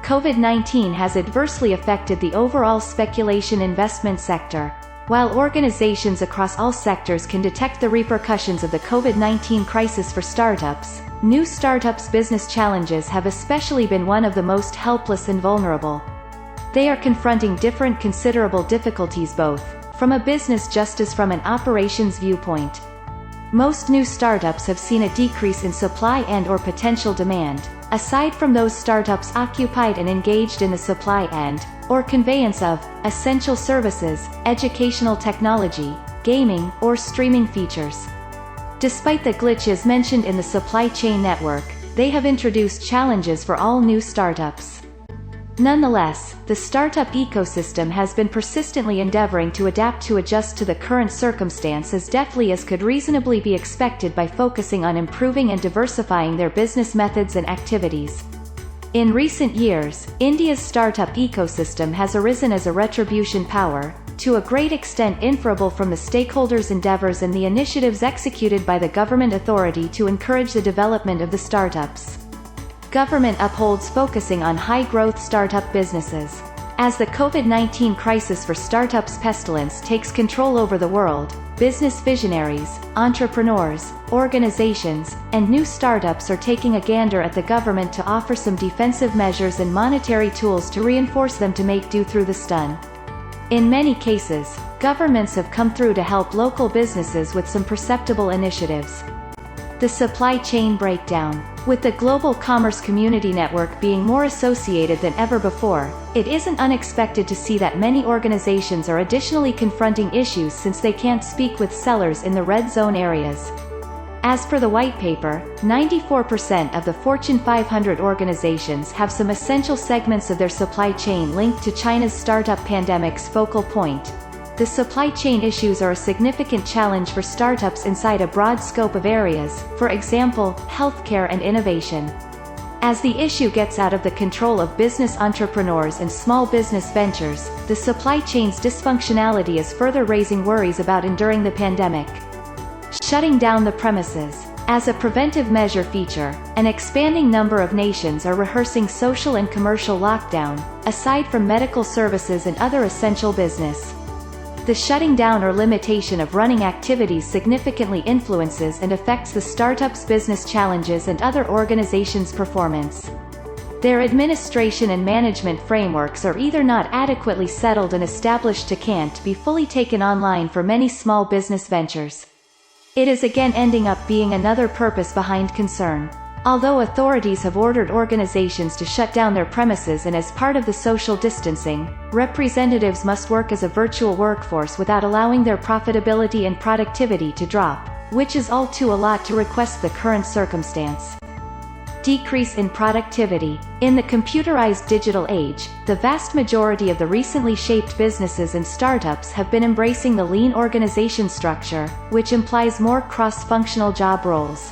COVID-19 has adversely affected the overall speculation investment sector. While organizations across all sectors can detect the repercussions of the COVID-19 crisis for startups, new startups' business challenges have especially been one of the most helpless and vulnerable. They are confronting different considerable difficulties both from a business just as from an operations viewpoint. Most new startups have seen a decrease in supply and/or potential demand, aside from those startups occupied and engaged in the supply and/or conveyance of essential services, educational technology, gaming, or streaming features. Despite the glitches mentioned in the supply chain network, they have introduced challenges for all new startups. Nonetheless, the startup ecosystem has been persistently endeavoring to adapt to adjust to the current circumstance as deftly as could reasonably be expected by focusing on improving and diversifying their business methods and activities. In recent years, India's startup ecosystem has arisen as a retribution power, to a great extent inferable from the stakeholders' endeavors and the initiatives executed by the government authority to encourage the development of the startups. Government upholds focusing on high-growth startup businesses. As the COVID-19 crisis for startups pestilence takes control over the world, business visionaries, entrepreneurs, organizations, and new startups are taking a gander at the government to offer some defensive measures and monetary tools to reinforce them to make do through the stun. In many cases, governments have come through to help local businesses with some perceptible initiatives. The supply chain breakdown. With the global commerce community network being more associated than ever before, it isn't unexpected to see that many organizations are additionally confronting issues since they can't speak with sellers in the red zone areas. As per the white paper, 94% of the Fortune 500 organizations have some essential segments of their supply chain linked to China's startup pandemic's focal point. The supply chain issues are a significant challenge for startups inside a broad scope of areas, for example, healthcare and innovation. As the issue gets out of the control of business entrepreneurs and small business ventures, the supply chain's dysfunctionality is further raising worries about enduring the pandemic. Shutting down the premises. As a preventive measure feature, an expanding number of nations are rehearsing social and commercial lockdown, aside from medical services and other essential business. The shutting down or limitation of running activities significantly influences and affects the startup's business challenges and other organizations' performance. Their administration and management frameworks are either not adequately settled and established to can't be fully taken online for many small business ventures. It is again ending up being another purpose behind concern. Although authorities have ordered organizations to shut down their premises and as part of the social distancing, representatives must work as a virtual workforce without allowing their profitability and productivity to drop, which is all too a lot to request the current circumstance. Decrease in productivity. In the computerized digital age, the vast majority of the recently shaped businesses and startups have been embracing the lean organization structure, which implies more cross-functional job roles.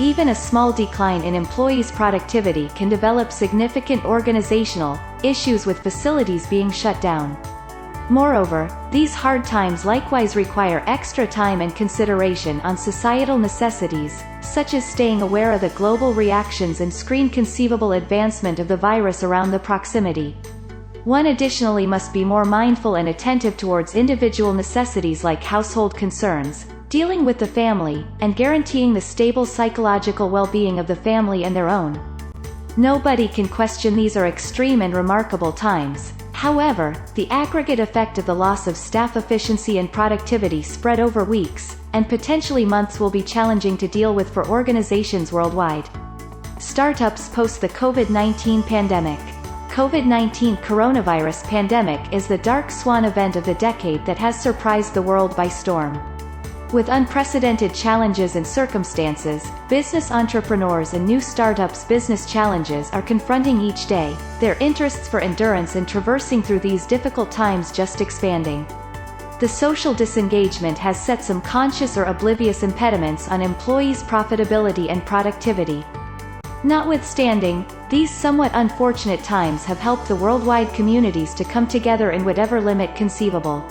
Even a small decline in employees' productivity can develop significant organizational issues with facilities being shut down. Moreover, these hard times likewise require extra time and consideration on societal necessities, such as staying aware of the global reactions and screen conceivable advancement of the virus around the proximity. One additionally must be more mindful and attentive towards individual necessities like household concerns, dealing with the family, and guaranteeing the stable psychological well-being of the family and their own. Nobody can question these are extreme and remarkable times. However, the aggregate effect of the loss of staff efficiency and productivity spread over weeks, and potentially months will be challenging to deal with for organizations worldwide. Startups post the COVID-19 pandemic. COVID-19 coronavirus pandemic is the dark swan event of the decade that has surprised the world by storm. With unprecedented challenges and circumstances, business entrepreneurs and new startups' business challenges are confronting each day, their interests for endurance and traversing through these difficult times just expanding. The social disengagement has set some conscious or oblivious impediments on employees' profitability and productivity. Notwithstanding, these somewhat unfortunate times have helped the worldwide communities to come together in whatever limit conceivable.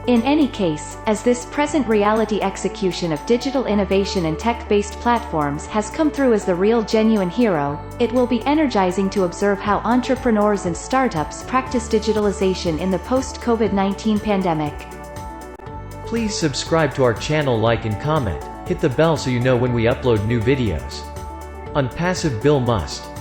In any case, as this present reality execution of digital innovation and tech-based platforms has come through as the real genuine hero, it will be energizing to observe how entrepreneurs and startups practice digitalization in the post-COVID-19 pandemic. Please subscribe to our channel, like and comment. Hit the bell so you know when we upload new videos. Onpassive Bill Must.